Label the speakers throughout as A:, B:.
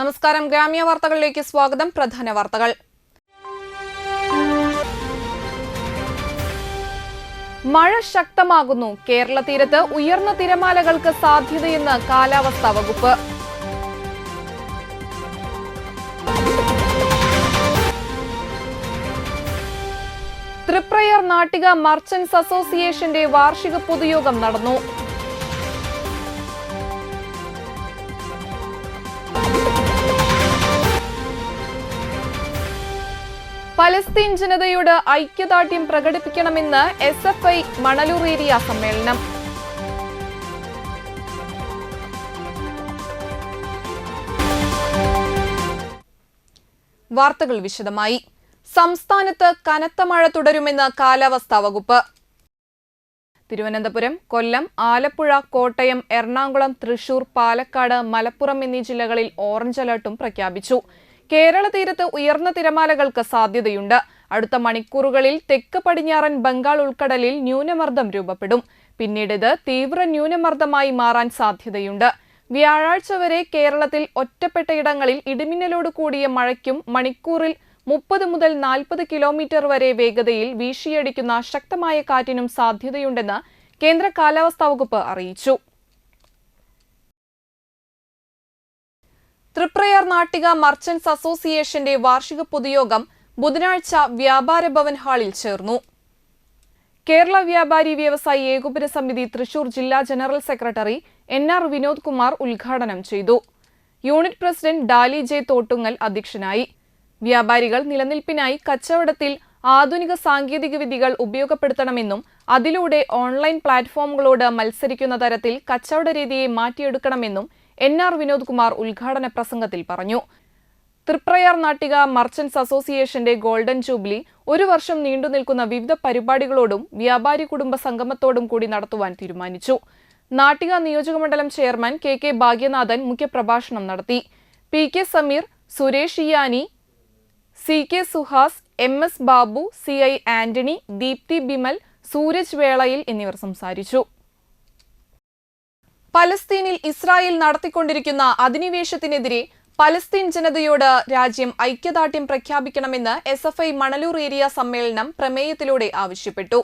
A: നമസ്കാരം. ഗ്രാമീണ വാർത്തകളിലേക്ക് സ്വാഗതം. പ്രധാന വാർത്തകൾ. മഴ ശക്തമാകുന്നു. കേരള തീരത്ത് ഉയർന്ന തിരമാലകൾക്ക് സാധ്യതയെന്ന് കാലാവസ്ഥാ വകുപ്പ്. തൃപ്രയാർ നാട്ടിക മർച്ചന്റ്സ് അസോസിയേഷന്റെ വാർഷിക പൊതുയോഗം നടന്നു. പലസ്തീൻ ജനതയോട് ഐക്യദാർഢ്യം പ്രകടിപ്പിക്കണമെന്ന് SFI മണലൂർ ഏരിയ സമ്മേളനം. വാർത്തകൾ വിശദമായി. സംസ്ഥാനത്ത് കനത്ത മഴ തുടരുമെന്ന് കാലാവസ്ഥാ വകുപ്പ്. തിരുവനന്തപുരം, കൊല്ലം, ആലപ്പുഴ, കോട്ടയം, എറണാകുളം, തൃശൂർ, പാലക്കാട്, മലപ്പുറം എന്നീ ജില്ലകളിൽ ഓറഞ്ച് അലർട്ടും പ്രഖ്യാപിച്ചു. കേരള തീരത്ത് ഉയർന്ന തിരമാലകൾക്ക് സാധ്യതയുണ്ട്. അടുത്ത മണിക്കൂറുകളിൽ തെക്ക് പടിഞ്ഞാറൻ ബംഗാൾ ഉൾക്കടലിൽ ന്യൂനമർദ്ദം രൂപപ്പെടും. പിന്നീട് ഇത് തീവ്ര ന്യൂനമർദ്ദമായി മാറാൻ സാധ്യതയുണ്ട്. വ്യാഴാഴ്ച വരെ കേരളത്തിൽ ഒറ്റപ്പെട്ടയിടങ്ങളിൽ ഇടിമിന്നലോട് കൂടിയ മഴയ്ക്കും മണിക്കൂറിൽ 30 മുതൽ 40 കിലോമീറ്റർ വരെ വേഗതയിൽ വീശിയടിക്കുന്ന ശക്തമായ കാറ്റിനും സാധ്യതയുണ്ടെന്ന് കേന്ദ്ര കാലാവസ്ഥാ വകുപ്പ് അറിയിച്ചു. തൃപ്രയാർ നാട്ടിക മർച്ചന്റ്സ് അസോസിയേഷന്റെ വാർഷിക പൊതുയോഗം ബുധനാഴ്ച വ്യാപാര ഭവൻ ഹാളിൽ ചേർന്നു. കേരള വ്യാപാരി വ്യവസായി ഏകോപന സമിതി തൃശൂർ ജില്ലാ general secretary NR Vinod Kumar ഉദ്ഘാടനം ചെയ്തു. യൂണിറ്റ് പ്രസിഡന്റ് ഡാലി ജെ തോട്ടുങ്ങൽ അധ്യക്ഷനായി. വ്യാപാരികൾ നിലനിൽപ്പിനായി കച്ചവടത്തിൽ ആധുനിക സാങ്കേതിക വിദ്യകൾ ഉപയോഗപ്പെടുത്തണമെന്നും അതിലൂടെ ഓൺലൈൻ പ്ലാറ്റ്ഫോമുകളോട് മത്സരിക്കുന്ന തരത്തിൽ കച്ചവട രീതിയെ മാറ്റിയെടുക്കണമെന്നും NR വിനോദ് കുമാർ ഉദ്ഘാടന പ്രസംഗത്തിൽ പറഞ്ഞു. തൃപ്രയാർ നാട്ടിക മർച്ചന്റ്സ് അസോസിയേഷന്റെ ഗോൾഡൻ ജൂബിലി 1 വർഷം നീണ്ടുനിൽക്കുന്ന വിവിധ പരിപാടികളോടും വ്യാപാരി കുടുംബ സംഗമത്തോടും കൂടി നടത്തുവാൻ തീരുമാനിച്ചു. നാട്ടിക നിയോജകമണ്ഡലം ചെയർമാൻ KK ഭാഗ്യനാഥൻ മുഖ്യപ്രഭാഷണം നടത്തി. PK Sameer, Suresh ഇയാനി, CK Suhas, MS Babu, CI Antony, Deepthi Bimal, Sooraj വേളയിൽ എന്നിവർ സംസാരിച്ചു. പലസ്തീനിൽ ഇസ്രായേൽ നടത്തിക്കൊണ്ടിരിക്കുന്ന അധിനിവേശത്തിനെതിരെ പലസ്തീൻ ജനതയോട് രാജ്യം ഐക്യദാർഢ്യം പ്രഖ്യാപിക്കണമെന്ന് SFI മണലൂർ ഏരിയ സമ്മേളനം പ്രമേയത്തിലൂടെ ആവശ്യപ്പെട്ടു.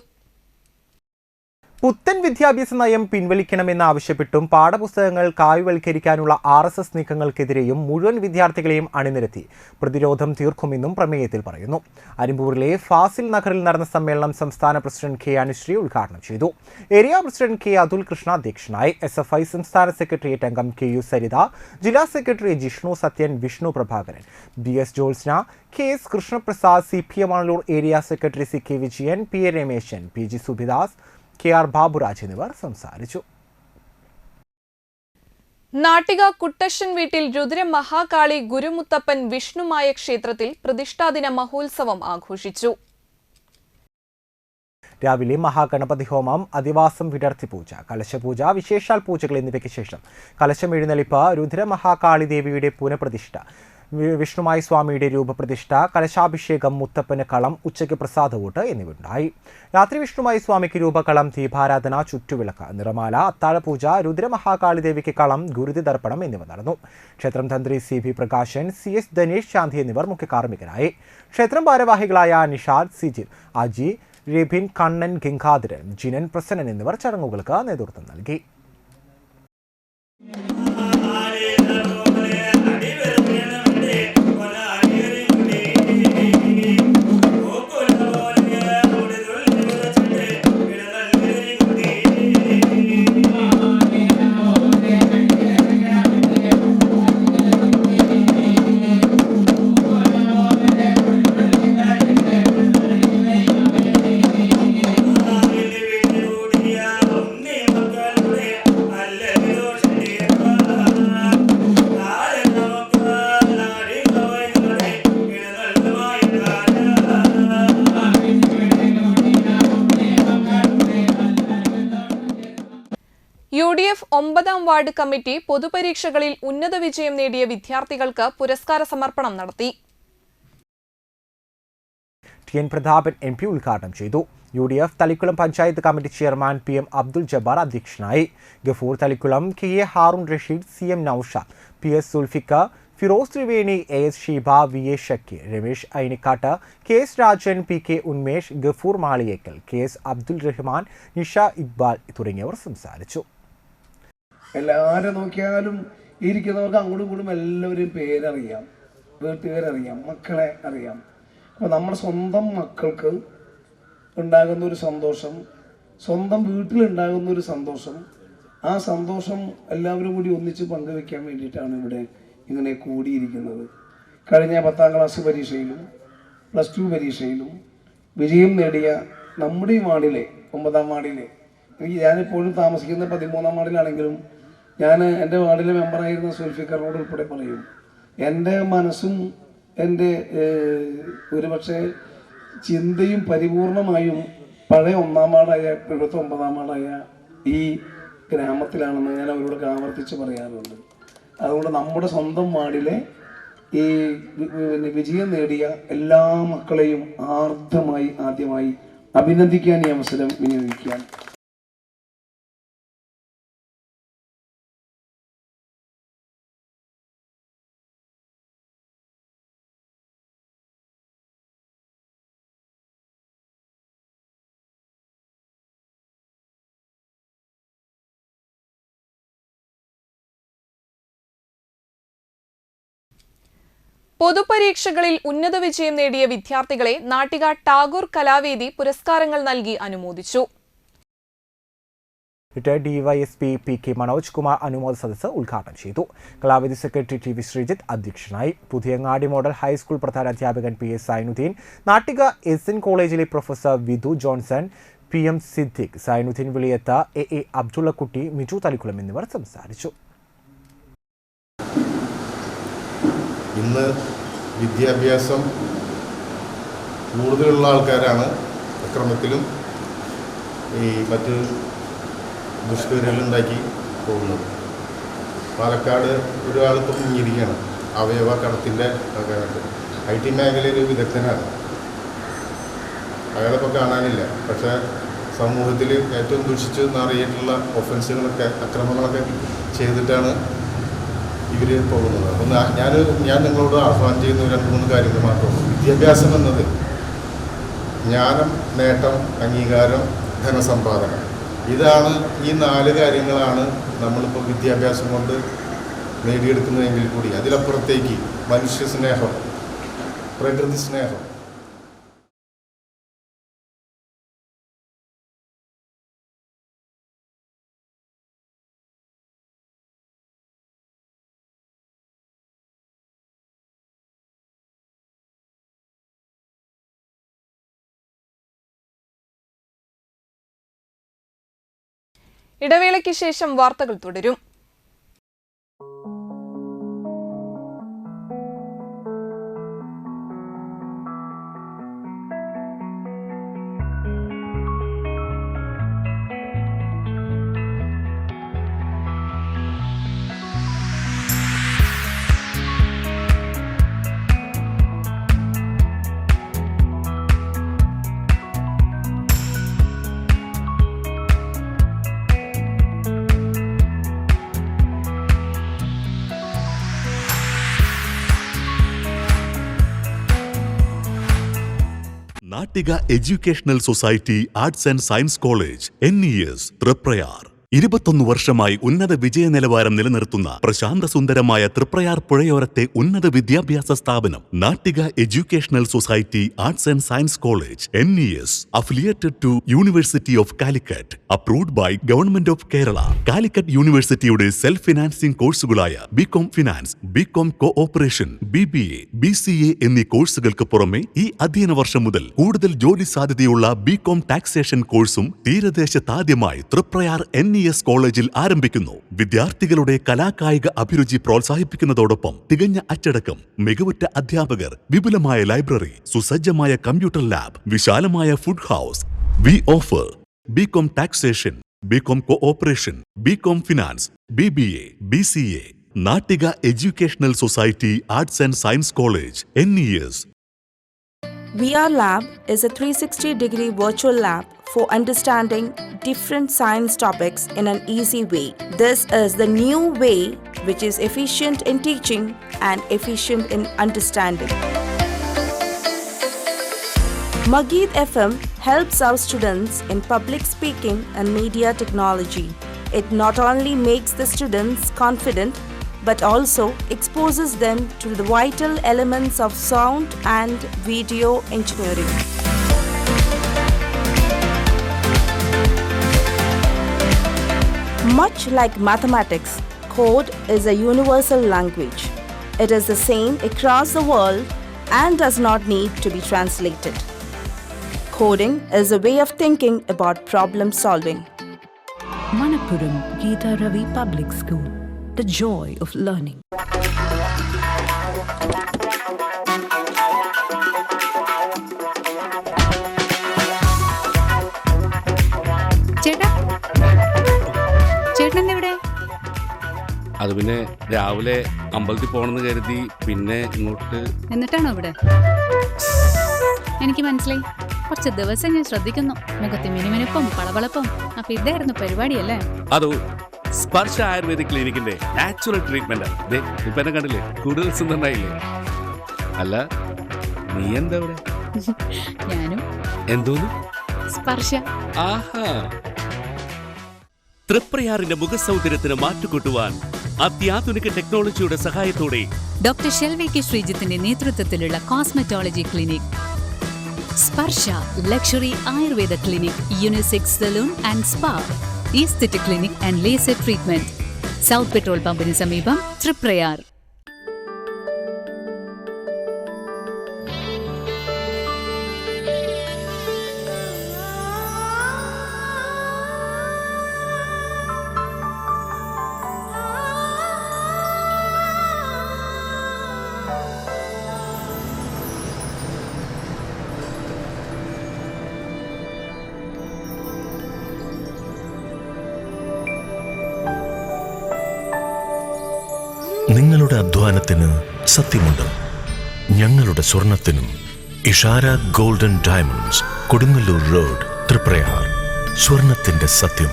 B: പുത്തൻ വിദ്യാഭ്യാസ നയം പിൻവലിക്കണമെന്നാവശ്യപ്പെട്ടും പാഠപുസ്തകങ്ങൾ കായ്വൽക്കരിക്കാനുള്ള RSS നീക്കങ്ങൾക്കെതിരെയും മുഴുവൻ വിദ്യാർത്ഥികളെയും അണിനിരത്തി പ്രതിരോധം തീർക്കുമെന്നും പ്രമേയത്തിൽ പറയുന്നു. അരിമ്പൂരിലെ ഫാസിൽ നഗറിൽ നടന്ന സമ്മേളനം സംസ്ഥാന പ്രസിഡന്റ് K അനുശ്രീ ഉദ്ഘാടനം ചെയ്തു. Area president K Athul Krishna അധ്യക്ഷനായി. SFI സംസ്ഥാന സെക്രട്ടേറിയറ്റ് അംഗം KU സരിത, ജില്ലാ secretary Jishnu Sathyan, Vishnu Prabhakaran, BS Jyotsna, KS Krishnaprasad, CPM Manalur area secretary CK Vijayan, PA Rameshan, PG Subidas, KR Baburaj എന്നിവർ സംസാരിച്ചു.
A: നാട്ടിക കുട്ടശ്ശൻ വീട്ടിൽ രുദ്ര മഹാകാളി ഗുരുമുത്തപ്പൻ വിഷ്ണുമായ ക്ഷേത്രത്തിൽ പ്രതിഷ്ഠാദിന മഹോത്സവം ആഘോഷിച്ചു.
B: രാവിലെ മഹാഗണപതി ഹോമം, അധിവാസം, വിടർത്തി പൂജ, കലശപൂജ, വിശേഷാൽ പൂജകൾ എന്നിവയ്ക്ക് ശേഷം കലശം എഴുന്നള്ളിപ്പ്, രുദ്ര മഹാകാളി ദേവിയുടെ പുനഃപ്രതിഷ്ഠ, വിഷ്ണുമായ സ്വാമിയുടെ രൂപപ്രതിഷ്ഠ, കലശാഭിഷേകം, മുത്തപ്പന് കളം, ഉച്ചയ്ക്ക് പ്രസാദവൂട്ട് എന്നിവയുണ്ടായി. രാത്രി വിഷ്ണുമായ സ്വാമിക്ക് രൂപകളം, ദീപാരാധന, ചുറ്റുവിളക്ക്, നിറമാല, അത്താഴപൂജ, രുദ്രമഹാകാളി ദേവിക്ക് കളം, ഗുരുതി ദർപ്പണം എന്നിവ നടന്നു. ക്ഷേത്രം തന്ത്രി CB പ്രകാശൻ, CS ധനേഷ് ശാന്തി എന്നിവർ മുഖ്യ കാർമ്മികരായി. ക്ഷേത്രം ഭാരവാഹികളായ നിഷാദ്, സിജിൽ, അജി, രബിൻ, കണ്ണൻ, ഗംഗാധരൻ, ജിനൻ, പ്രസന്നൻ എന്നിവർ ചടങ്ങുകൾക്ക് നേതൃത്വം നൽകി.
A: UDF 9ാം വാർഡ് കമ്മിറ്റി പൊതുപരീക്ഷകളിൽ ഉന്നത വിജയം നേടിയ വിദ്യാർത്ഥികൾക്ക് പുരസ്കാര സമർപ്പണം നടത്തി.
B: TN പ്രതാപൻ MP ഉദ്ഘാടനം ചെയ്തു. UDF Thalikulam panchayat committee chairman PM Abdul Jabbar അധ്യക്ഷനായി. Gafoor Thalikkulam, KA Haroon Rasheed, CM Naushad, PS സുൽഫിക്ക, Firoz Triveni, AS Sheeba, VA Shakir, Ramesh Ainikkat, KS Rajan, PK Unmesh, Gafoor Maliyekkal, KS Abdul Rahman, Nisha Iqbal തുടങ്ങിയവർ സംസാരിച്ചു.
C: എല്ലാവരും നോക്കിയാലും ഇരിക്കുന്നവർക്ക് അങ്ങോട്ടും ഇങ്ങോട്ടും എല്ലാവരും പേരറിയാം, വീട്ടുകാരറിയാം, മക്കളെ അറിയാം. അപ്പോൾ നമ്മുടെ സ്വന്തം മക്കൾക്ക് ഉണ്ടാകുന്ന ഒരു സന്തോഷം, സ്വന്തം വീട്ടിലുണ്ടാകുന്ന ഒരു സന്തോഷം, ആ സന്തോഷം എല്ലാവരും കൂടി ഒന്നിച്ച് പങ്കുവെക്കാൻ വേണ്ടിയിട്ടാണ് ഇവിടെ ഇങ്ങനെ കൂടിയിരിക്കുന്നത്. കഴിഞ്ഞ 10ാം ക്ലാസ് പരീക്ഷയിലും +2 പരീക്ഷയിലും വിജയം നേടിയ നമ്മുടെ ഈ വാർഡിലെ 9ാം വാർഡിലെ, ഞാനിപ്പോഴും താമസിക്കുന്ന 13ാം വാർഡിലാണെങ്കിലും ഞാൻ എൻ്റെ വാർഡിലെ മെമ്പറായിരുന്ന സുൽഫിക്കറിനോട് ഉൾപ്പെടെ പറയും, എൻ്റെ മനസ്സും എൻ്റെ ഒരുപക്ഷെ ചിന്തയും പരിപൂർണമായും പഴയ 1ാം വാർഡായ 79ാം വാർഡായ ഈ ഗ്രാമത്തിലാണെന്ന് ഞാൻ അവരോട് ആവർത്തിച്ച് പറയാറുണ്ട്. അതുകൊണ്ട് നമ്മുടെ സ്വന്തം വാർഡിലെ ഈ വിജയം നേടിയ എല്ലാ മക്കളെയും ആർദ്രമായി ആദ്യമായി അഭിനന്ദിക്കാൻ ഈ അവസരം വിനിയോഗിക്കാൻ.
A: പൊതുപരീക്ഷകളിൽ ഉന്നത വിജയം നേടിയ വിദ്യാർത്ഥികളെ നാട്ടിക ടാഗോർ കലാവേദി പുരസ്കാരങ്ങൾ നൽകി അനുമോദിച്ചു.
B: Retired DYSP PK Manoj Kumar അനുമോദ സദസ്സ് ഉദ്ഘാടനം ചെയ്തു. കലാവേദി സെക്രട്ടറി TV ശ്രീജിത്ത് അധ്യക്ഷനായി. പുതിയങ്ങാടി മോഡൽ ഹൈസ്കൂൾ പ്രധാനാധ്യാപകൻ PS സൈനുദ്ദീൻ, നാട്ടിക SN കോളേജിലെ professor Vidhu Johnson, PM Siddique, Sainuddin Viliyatha, AA Abdullakutty, Miju Thalikulam എന്നിവർ സംസാരിച്ചു.
D: ഇന്ന് വിദ്യാഭ്യാസം കൂടുതലുള്ള ആൾക്കാരാണ് അക്രമത്തിലും ഈ മറ്റ് ദുഷ്കര്യങ്ങളുണ്ടാക്കി പോകുന്നത്. പാലക്കാട് ഒരാളിപ്പം മുങ്ങിയിരിക്കുകയാണ് അവയവ കടത്തിൻ്റെ ആൾക്കാരായിട്ട്. IT മേഖലയിൽ വിദഗ്ധനാണ്. അയാളിപ്പോൾ കാണാനില്ല. പക്ഷേ സമൂഹത്തിൽ ഏറ്റവും ദുഷിച്ച് എന്നറിയിട്ടുള്ള ഒഫൻസുകളൊക്കെ, അക്രമങ്ങളൊക്കെ ചെയ്തിട്ടാണ് ഇവർ പോകുന്നത്. അപ്പം ഞാൻ നിങ്ങളോട് ആഹ്വാനം ചെയ്യുന്ന 2-3 കാര്യങ്ങൾ മാത്രമേ. വിദ്യാഭ്യാസം എന്നത് ജ്ഞാനം, നേട്ടം, അംഗീകാരം, ധനസമ്പാദനം. ഇതാണ്, ഈ 4 കാര്യങ്ങളാണ് നമ്മളിപ്പോൾ വിദ്യാഭ്യാസം കൊണ്ട് നേടിയെടുക്കുന്നതെങ്കിൽ കൂടി അതിലപ്പുറത്തേക്ക് മനുഷ്യ സ്നേഹം, പ്രകൃതി സ്നേഹം,
A: ഇടവേളയ്ക്ക് ശേഷം വാർത്തകൾ തുടരും.
E: Nattika educational society arts and science college NES Triprayar 21 വർഷമായി ഉന്നത വിജയ നിലവാരം നിലനിർത്തുന്ന പ്രശാന്ത സുന്ദരമായ തൃപ്രയാർ പുഴയോരത്തെ ഉന്നത വിദ്യാഭ്യാസ സ്ഥാപനം Nattika educational society arts and science college NES affiliated to university of Calicut, approved by government of Kerala. Calicut യൂണിവേഴ്സിറ്റിയുടെ സെൽഫ് ഫിനാൻസിംഗ് കോഴ്സുകളായ BCom finance, BCom cooperation, BBA, BCA എന്നീ കോഴ്സുകൾക്ക് പുറമെ ഈ അധ്യയന വർഷം മുതൽ കൂടുതൽ ജോലി സാധ്യതയുള്ള BCom ടാക്സേഷൻ കോഴ്സും തീരദേശത്താദ്യമായി തൃപ്രയാർ NES കോളേജിൽ ആരംഭിക്കുന്നു. വിദ്യാർത്ഥികളുടെ കലാകായിക അഭിരുചി പ്രോത്സാഹിപ്പിക്കുന്നതോടൊപ്പം തികഞ്ഞ അച്ചടക്കം, മികവുറ്റ അധ്യാപകർ, വിപുലമായ ലൈബ്രറി, സുസജ്ജമായ കമ്പ്യൂട്ടർ ലാബ്, വിശാലമായ food house. V offer BCom taxation, BCom cooperation, BCom finance, BBA, BCA. Nattika educational society arts and science college NES.
F: VR Lab is a 360-degree virtual lab for understanding different science topics in an easy way. This is the new way which is efficient in teaching and efficient in understanding. Mageet FM helps our students in public speaking and media technology. It not only makes the students confident but also exposes them to the vital elements of sound and video engineering. Much like mathematics, code is a universal language. It is the same across the world and does not need to be translated. Coding is a way of thinking about problem solving.
G: Manappuram Geeta Ravi Public School, the joy of learning.
H: ചേട്ടാ ചേട്ടൻ എവിടെ?
I: അത് പിന്നെ രാവിലെ അമ്പലത്തിൽ പോകണമെന്ന് കരുതി പിന്നെ ഇങ്ങോട്ട്.
H: എന്നിട്ടാണോ ഇവിടെ? എനിക്ക് മനസ്സിലായി. കുറച്ച് ദിവസം ഞാൻ ശ്രദ്ധിക്കുന്നു. മുഖത്തെ മിനുമിനുപ്പം പളവളപ്പം. അപ്പൊ ഇതായിരുന്നു പരിപാടിയല്ലേ?
I: അതോ സ്പർശ ആയുർവേദിക് ക്ലിനിക്കിന്റെ നാച്ചുറൽ ട്രീറ്റ്മെന്റ്. ഇപ്പൊ എന്നെ കണ്ടില്ലേ, കൂടുതൽ സുന്ദരനായില്ലേ? അല്ല, നീ എന്താ ഇവിടെ?
H: ഞാനും
I: എന്തോന്നു
H: സ്പർശ.
I: ആഹാ. തൃപ്രയാറിന്റെ മുഖസൗന്ദര്യത്തിന് മാറ്റുകൂട്ടുവാൻ അത്യാധുനിക ടെക്നോളജിയുടെ സഹായത്തോടെ
H: ഡോക്ടർ ഷെൽവി കെ ശ്രീജിത്തിന്റെ നേതൃത്വത്തിലുള്ള cosmetology clinic Sparsha luxury Ayurveda clinic, unisex salon and spa, aesthetic clinic and laser treatment, south petrol പമ്പിന് സമീപം, തൃപ്രയാർ.
J: നിങ്ങളുടെ അധ്വാനത്തിന് സത്യമുണ്ട്. ഞങ്ങളുടെ സ്വർണത്തിനും. Ishara golden diamonds, Kodungallur road, Triprayar. സ്വർണത്തിന്റെ സത്യം.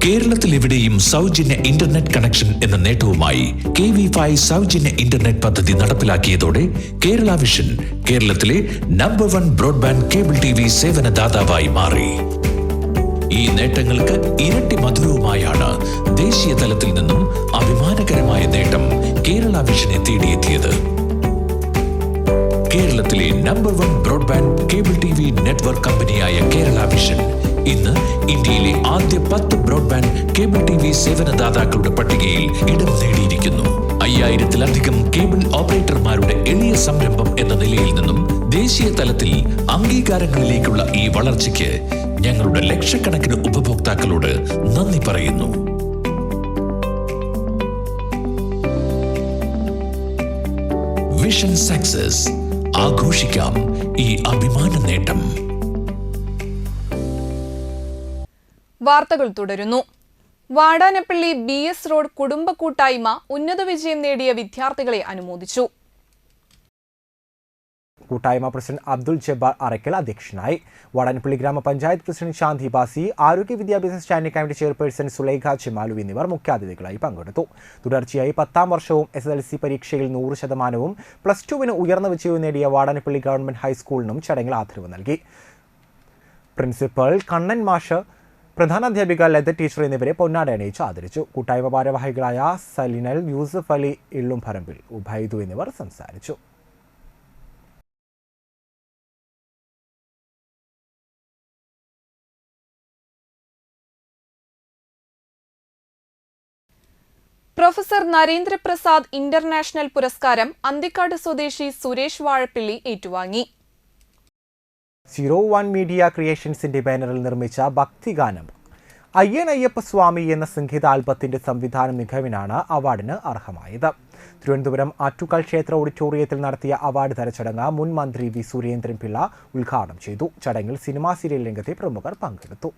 K: കേരളത്തിൽ എവിടെയും സൗജന്യ ഇന്റർനെറ്റ് കണക്ഷൻ എന്ന നേട്ടവുമായി KV5 സൗജന്യ ഇന്റർനെറ്റ് പദ്ധതി നടപ്പിലാക്കിയതോടെ കേരള വിഷൻ കേരളത്തിലെ നമ്പർ 1 ബ്രോഡ്ബാൻഡ് കേബിൾ TV സേവനദാതാവായി മാറി. ഈ നേട്ടങ്ങൾക്ക് ഇരട്ടി മധുരവുമായാണ് ദേശീയ തലത്തിൽ നിന്നും അഭിമാനകരമായ നേട്ടം കേരള വിഷനെ തേടിയെത്തിയത്. കേരളത്തിലെ number 1 broadband cable TV network കമ്പനിയായ കേരള വിഷൻ ഇന്ന് ഇന്ത്യയിലെ ആദ്യ 10 ബ്രോഡ്ബാൻഡ് കേബിൾ TV സേവനദാതാക്കളുടെ പട്ടികയിൽ ഇടം നേടിയിരിക്കുന്നു. 5000-ലധികം കേബിൾ ഓപ്പറേറ്റർമാരുടെ എളിയ സംരംഭം എന്ന നിലയിൽ നിന്നും ദേശീയ തലത്തിൽ അംഗീകാരങ്ങളിലേക്കുള്ള ഈ വളർച്ചയ്ക്ക് ഞങ്ങളുടെ ലക്ഷക്കണക്കിന് ഉപഭോക്താക്കളോട് നന്ദി പറയുന്നു. Vision success. ആഘോഷിക്കാം ഈ അഭിമാന നേട്ടം.
A: വാർത്തകൾ തുടരുന്നു. വാടാനപ്പള്ളി BS റോഡ് കുടുംബ കൂട്ടായ്മ ഉന്നത വിജയം നേടിയ വിദ്യാർത്ഥികളെ അനുമോദിച്ചു.
B: കൂട്ടായ്മ പ്രസിഡന്റ് അബ്ദുൽ ജബ്ബാർ അറക്കൽ അധ്യക്ഷനായി. വാടാനപ്പള്ളി ഗ്രാമപഞ്ചായത്ത് പ്രസിഡന്റ് ശാന്തി ബാസി, ആരോഗ്യ വിദ്യാഭ്യാസ സ്റ്റാൻഡിംഗ് കമ്മിറ്റി ചെയർപേഴ്സൺ സുലൈഖ ചെമാലു എന്നിവർ മുഖ്യാതിഥികളായി പങ്കെടുത്തു. തുടർച്ചയായി 10ാം വർഷവും SSLC പരീക്ഷയിൽ 100%വും +2-ന് ഉയർന്ന വിജയവും നേടിയ വാടാനപ്പള്ളി ഗവൺമെന്റ് ഹൈസ്കൂളിനും ചടങ്ങിൽ ആദരവ് നൽകി. പ്രിൻസിപ്പൽ കണ്ണൻ മാഷ്, പ്രധാനാധ്യാപിക ലത ടീച്ചർ എന്നിവരെ പൊന്നാട അണിയിച്ച് ആദരിച്ചു. കൂട്ടായ്മ ഭാരവാഹികളായ സലിനൽ, യൂസഫ് അലി ഇള്ളുംപറമ്പിൽ, ഉബൈദു എന്നിവർ സംസാരിച്ചു.
A: പ്രൊഫസർ നരേന്ദ്രപ്രസാദ് ഇന്റർനാഷണൽ പുരസ്കാരം അന്തിക്കാട് സ്വദേശി സുരേഷ് വാഴപ്പിള്ളി ഏറ്റുവാങ്ങി.
B: 01 മീഡിയ ക്രിയേഷൻസിന്റെ ബാനറിൽ നിർമ്മിച്ച ഭക്തിഗാനം അയ്യനയ്യപ്പ സ്വാമി എന്ന സംഗീത ആൽബത്തിന്റെ സംവിധാന മികവിനാണ് അവാർഡിന് അർഹമായത്. തിരുവനന്തപുരം ആറ്റുകാൽ ക്ഷേത്ര ഓഡിറ്റോറിയത്തിൽ നടത്തിയ അവാർഡ് ദാന ചടങ്ങ് മുൻ മന്ത്രി വി സുരേന്ദ്രൻ പിള്ള ഉദ്ഘാടനം ചെയ്തു. ചടങ്ങിൽ സിനിമാ സീരിയൽ രംഗത്തെ പ്രമുഖർ പങ്കെടുത്തു.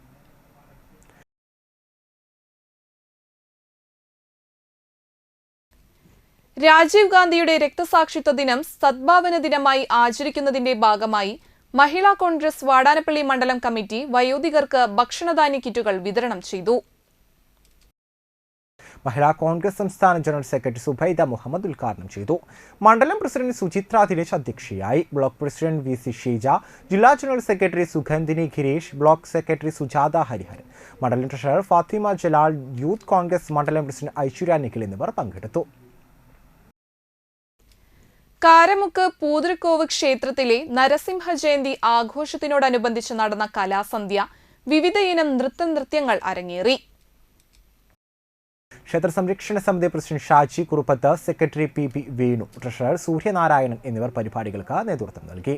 A: രാജീവ് ഗാന്ധിയുടെ രക്തസാക്ഷിത്വ ദിനം സദ്ഭാവന ദിനമായി ആചരിക്കുന്നതിന്റെ ഭാഗമായി മഹിളാ കോൺഗ്രസ് വാടാനപ്പള്ളി മണ്ഡലം കമ്മിറ്റി വയോധികർക്ക് ഭക്ഷണധാന്യ കിറ്റുകൾ വിതരണം ചെയ്തു.
B: മഹിളാ കോൺഗ്രസ് സംസ്ഥാന ജനറൽ സെക്രട്ടറി സുബൈദ മുഹമ്മദ് ഉദ്ഘാടനം ചെയ്തു. മണ്ഡലം പ്രസിഡന്റ് സുചിത്ര ദിനേശ് അധ്യക്ഷയായി. ബ്ലോക്ക് പ്രസിഡന്റ് VC ഷീജ, ജില്ലാ general secretary സുഗന്ധിനി Girish, block secretary Sujatha Hariharan, മണ്ഡലം ട്രഷറർ ഫാത്തിമ ജലാൽ, യൂത്ത് കോൺഗ്രസ് മണ്ഡലം പ്രസിഡന്റ് ഐശ്വര്യ നിഖിൽ എന്നിവർ പങ്കെടുത്തു.
A: കാരമുക്ക് പൂതൃക്കോവ് ക്ഷേത്രത്തിലെ നരസിംഹ ജയന്തി ആഘോഷത്തിനോടനുബന്ധിച്ച് നടന്ന കലാസന്ധ്യ വിവിധയിനം നൃത്യങ്ങൾ അരങ്ങേറി.
B: ക്ഷേത്ര സംരക്ഷണ സമിതി president Shaji Kuruppath, secretary PB Venu, treasurer Suryanarayanan എന്നിവർ പരിപാടികൾക്ക് നേതൃത്വം നൽകി.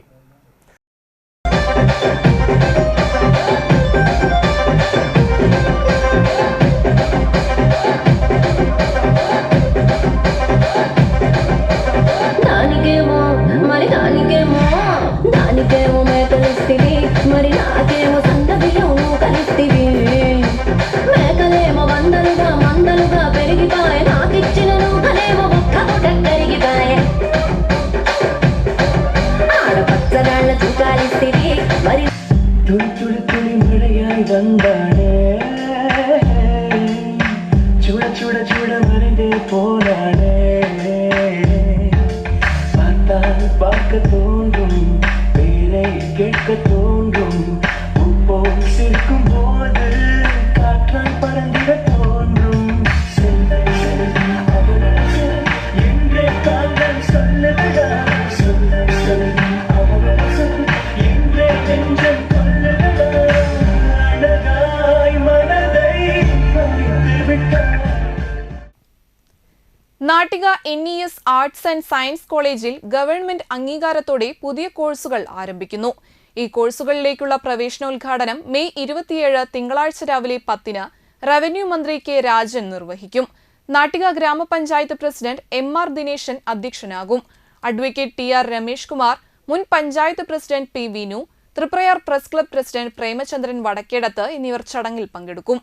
A: Nattika NES arts and science കോളേജിൽ ഗവൺമെന്റ് അംഗീകാരത്തോടെ പുതിയ കോഴ്സുകൾ ആരംഭിക്കുന്നു. ഈ കോഴ്സുകളിലേക്കുള്ള പ്രവേശനോദ്ഘാടനം മെയ് 27 തിങ്കളാഴ്ച രാവിലെ 10-ന് റവന്യൂ മന്ത്രി K. രാജൻ നിർവഹിക്കും. നാട്ടിക ഗ്രാമപഞ്ചായത്ത് പ്രസിഡന്റ് MR ദിനേശൻ അധ്യക്ഷനാകും. അഡ്വക്കേറ്റ് TR രമേഷ് കുമാർ, മുൻ panchayat president P. Vinu, Triprayar press club president Premachandran Vadakkedath എന്നിവർ ചടങ്ങിൽ പങ്കെടുക്കും.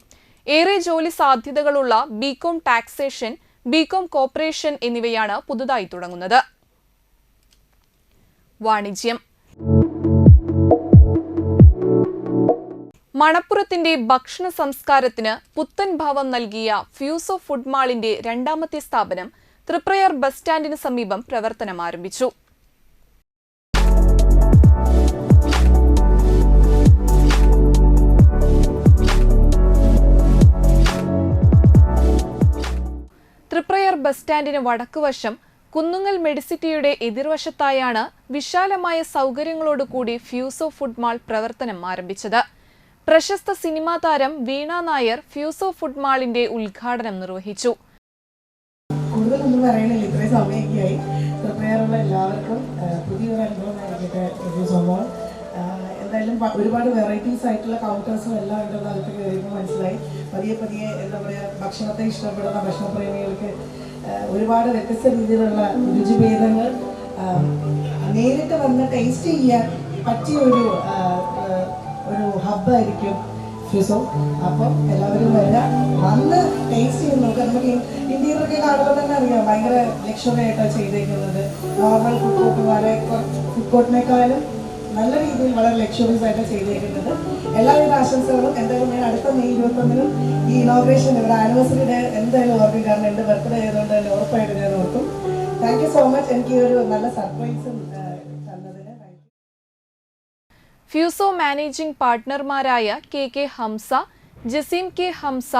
A: ഏറെ ജോലി സാധ്യതകളുള്ള BCom ടാക്സേഷൻ, BCom കോർപ്പറേഷൻ എന്നിവയാണ് പുതുതായി തുടങ്ങുന്നത്. വാണിജ്യം. മണപ്പുറത്തിന്റെ ഭക്ഷണ സംസ്കാരത്തിന് പുത്തൻ ഭാവം നൽകിയ ഫ്യൂസോ ഫുഡ് മാളിന്റെ രണ്ടാമത്തെ സ്ഥാപനം തൃപ്രയാർ ബസ് സ്റ്റാൻഡിന് സമീപം പ്രവർത്തനം ആരംഭിച്ചു. തൃപ്രയാർ ബസ് സ്റ്റാൻഡിന് വടക്കുവശം കുന്നുങ്ങൽ മെഡിസിറ്റിയുടെ എതിർവശത്തായാണ് വിശാലമായ സൗകര്യങ്ങളോടുകൂടി ഫ്യൂസോ ഫുഡ് മാൾ പ്രവർത്തനം ആരംഭിച്ചത്. പ്രശസ്ത സിനിമാ താരം വീണ നായർ ഫ്യൂസോ ഫുഡ് മാളിന്റെ ഉദ്ഘാടനം നിർവഹിച്ചു.
L: കൂടുതലൊന്നും പറയണില്ല, ഇത്രയും സമയമൊക്കെയായി. തൃപ്രയാറുള്ള എല്ലാവർക്കും പുതിയൊരു അനുഭവമായിരിക്കട്ടെ ഫ്യൂസോ മാൾ. എന്തായാലും ഒരുപാട് വെറൈറ്റീസ് ആയിട്ടുള്ള കൗണ്ടേഴ്സും എല്ലാം ഉണ്ടെന്ന് അകത്ത് കയറിയപ്പോൾ മനസ്സിലായി. പതിയെ എന്താ പറയുക, ഭക്ഷണത്തെ ഇഷ്ടപ്പെടുന്ന ഭക്ഷണപ്രേമികൾക്ക് ഒരുപാട് വ്യത്യസ്ത രീതിയിലുള്ള രുചിഭേദങ്ങൾ നേരിട്ട് വന്ന് ടേസ്റ്റ് ചെയ്യാൻ പറ്റിയ ഒരു ഹബ്ബായിരിക്കും ഫ്യൂസോ. അപ്പം എല്ലാവരും വരിക, വന്ന് ടേസ്റ്റ് ചെയ്ത് നോക്കുക. നമുക്ക് ഇന്ത്യയിലൊക്കെ കാണുമ്പോൾ തന്നെ അറിയാം, ഭയങ്കര ലക്ഷറി ആയിട്ടാണ് ചെയ്തേക്കുന്നത്. നോർമൽ ഫുഡ് കോർട്ടിനേക്കാളും നല്ല രീതിയിൽ വളരെ ലക്ഷറീസ് ആയിട്ട് ചെയ്തേക്കുന്നത്. എല്ലാവിധ ആശംസകളും. എന്തായാലും ഞാൻ അടുത്ത മെയ് 21-നും ഈ ഇനോഗ്രേഷൻ ഇവിടെ ആനിവേഴ്സറി ഡേ എന്തായാലും ഓർക്കും. കാരണം എൻ്റെ ബർത്ത്ഡേ ആയതുകൊണ്ട് തന്നെ ഉറപ്പായിട്ട് ഞാൻ ഓർക്കും. താങ്ക് യു സോ മച്ച്, എനിക്ക് ഒരു നല്ല സർപ്രൈസും തന്നതിന്.
A: ഫ്യൂസോ മാനേജിംഗ് പാർട്ട്ണർമാരായ KK Hamsa, Jaseem K. Hamsa,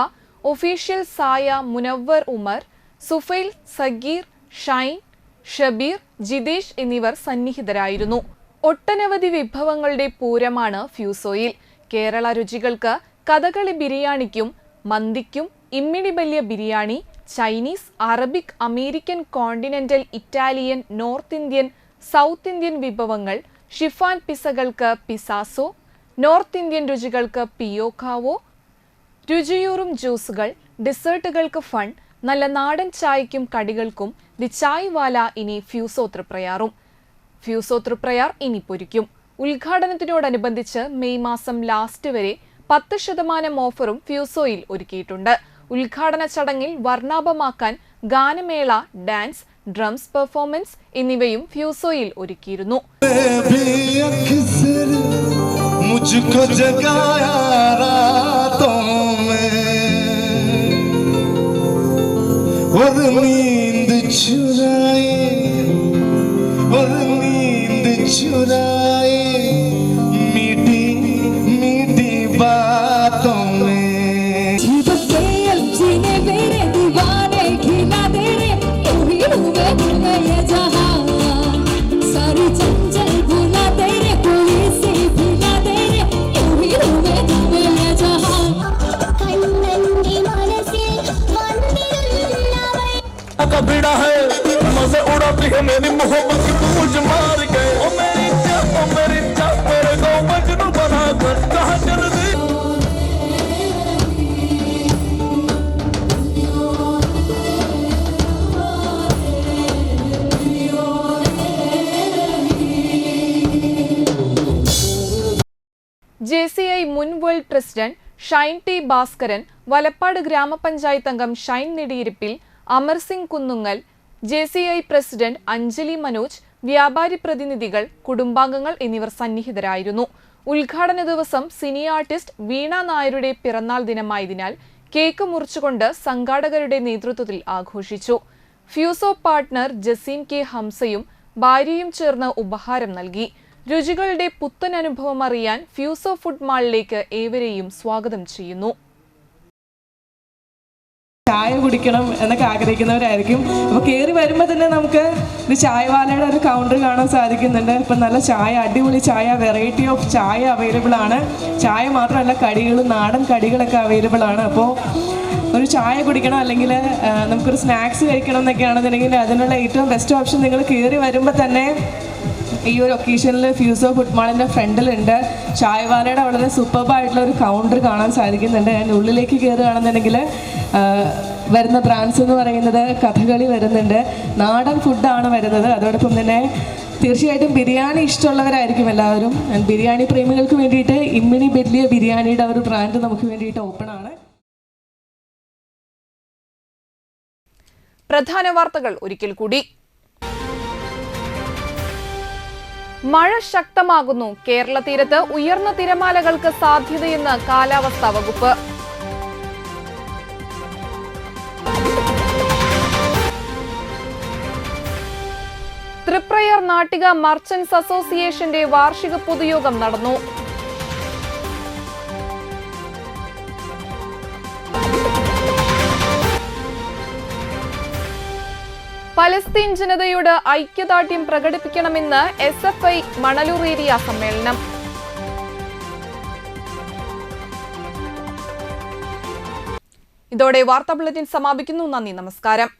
A: official Saya Munavvar Umar, Sufail, Sageer, Shine, Shabeer, Jithesh എന്നിവർ സന്നിഹിതരായിരുന്നു. ഒട്ടനവധി വിഭവങ്ങളുടെ പൂരമാണ് ഫ്യൂസോയിൽ. കേരള രുചികൾക്ക് കഥകളി ബിരിയാണിക്കും മന്തിക്കും Imminibalya biryani, Chinese, Arabic, American, continental, Italian, north Indian, south Indian വിഭവങ്ങൾ, ഷിഫാൻ പിസകൾക്ക് പിസാസോ, നോർത്ത് ഇന്ത്യൻ രുചികൾക്ക് പിയോക്കാവോ, രുചിയൂറും ജ്യൂസുകൾ, ഡെസേർട്ടുകൾക്ക് ഫൺ, നല്ല നാടൻ ചായയ്ക്കും കടികൾക്കും ദി ചായ് വാല ഇനി ഫ്യൂസോ തൃപ്രയാറും. ഫ്യൂസോ തൃപ്രയാർ ഇനി പൊരിക്കും. ഉദ്ഘാടനത്തിനോടനുബന്ധിച്ച് മെയ് മാസം ലാസ്റ്റ് വരെ 10% ഓഫറും ഫ്യൂസോയിൽ ഒരുക്കിയിട്ടുണ്ട്. ഉദ്ഘാടന ചടങ്ങിൽ വർണ്ണാഭമാക്കാൻ ഗാനമേള, ഡാൻസ്, ഡ്രംസ് പെർഫോമൻസ് എന്നിവയും ഫ്യൂസോയിൽ ഒരുക്കിയിരുന്നു.
C: और नींद चुराए मीठी मीठी बातों में
M: कबीड़ा है मजे उड़ाती है मेरी मोहब्बत की पूछ मार के ओ मेरी जान मेरे को मजनू बना कर कहाँ चल दी।
A: JCI മുൻ world president Shine T Bhaskaran, Valappad ഗ്രാമപഞ്ചായത്ത് അംഗം ഷൈൻ നെടിയിരിപ്പിൽ, അമർ സിംഗ് കുന്നുങ്ങൽ, JCI പ്രസിഡന്റ് അഞ്ജലി മനോജ്, വ്യാപാരി പ്രതിനിധികൾ, കുടുംബാംഗങ്ങൾ എന്നിവർ സന്നിഹിതരായിരുന്നു. ഉദ്ഘാടന ദിവസം സിനി ആർട്ടിസ്റ്റ് വീണ നായരുടെ പിറന്നാൾ ദിനമായതിനാൽ കേക്ക് മുറിച്ചുകൊണ്ട് സംഘാടകരുടെ നേതൃത്വത്തിൽ ആഘോഷിച്ചു. ഫ്യൂസോ പാർട്ട്ണർ ജസീം കെ ഹംസയും ഭാര്യയും ചേർന്ന് ഉപഹാരം നൽകി. രുചികളുടെ പുത്തൻ അനുഭവം അറിയാൻ ഫ്യൂസോ ഫുഡ് മാളിലേക്ക് ഏവരെയും സ്വാഗതം ചെയ്യുന്നു.
L: ചായ കുടിക്കണം എന്നൊക്കെ ആഗ്രഹിക്കുന്നവരായിരിക്കും. അപ്പോൾ കയറി വരുമ്പോൾ തന്നെ നമുക്ക് ഇത് ചായവാലയുടെ ഒരു കൗണ്ടർ കാണാൻ സാധിക്കുന്നുണ്ട്. ഇപ്പം നല്ല ചായ, അടിപൊളി ചായ, വെറൈറ്റി ഓഫ് ചായ അവൈലബിൾ ആണ്. ചായ മാത്രമല്ല, കടികളും നാടൻ കടികളൊക്കെ അവൈലബിൾ ആണ്. അപ്പോൾ ഒരു ചായ കുടിക്കണം അല്ലെങ്കിൽ നമുക്കൊരു സ്നാക്സ് കഴിക്കണം എന്നൊക്കെയാണെന്നുണ്ടെങ്കിൽ അതിനുള്ള ഏറ്റവും ബെസ്റ്റ് ഓപ്ഷൻ നിങ്ങൾ കയറി വരുമ്പോൾ തന്നെ ഈ ഒരു ഒക്കേഷനിൽ ഫ്യൂസോ ഫുഡ് മാളിൻ്റെ ഫ്രണ്ടിലുണ്ട്. ചായവാലയുടെ വളരെ സൂപ്പർബായിട്ടുള്ള ഒരു കൗണ്ടർ കാണാൻ സാധിക്കുന്നുണ്ട്. അതിൻ്റെ ഉള്ളിലേക്ക് കയറുകയാണെന്നുണ്ടെങ്കിൽ വരുന്ന ബ്രാൻഡ്സ് എന്ന് പറയുന്നത് കഥകളി വരുന്നുണ്ട്, നാടൻ ഫുഡാണ് വരുന്നത്. അതോടൊപ്പം തന്നെ തീർച്ചയായിട്ടും ബിരിയാണി ഇഷ്ടമുള്ളവരായിരിക്കും എല്ലാവരും. ബിരിയാണി പ്രേമികൾക്ക് വേണ്ടിയിട്ട് ഇമ്മിണി ബെഡ്ലിയ ബിരിയാണിയുടെ ഒരു ബ്രാൻഡ് നമുക്ക് വേണ്ടിയിട്ട് ഓപ്പൺ ആണ്.
A: പ്രധാന വാർത്തകൾ ഒരിക്കൽ കൂടി. മഴ ശക്തമാകുന്നു. കേരള തീരത്ത് ഉയർന്ന തിരമാലകൾക്ക് സാധ്യതയെന്ന് കാലാവസ്ഥാ വകുപ്പ്. തൃപ്രയാർ നാട്ടിക മർച്ചന്റ്സ് അസോസിയേഷന്റെ വാർഷിക പൊതുയോഗം നടന്നു. പലസ്തീൻ ജനതയോട് ഐക്യദാർഢ്യം പ്രകടിപ്പിക്കണമെന്ന് SFI മണലൂർ ഏരിയ സമ്മേളനം. ഇതോടെ വാർത്താ ബുള്ളറ്റിൻ സമാപിക്കുന്നു. നന്ദി, നമസ്കാരം.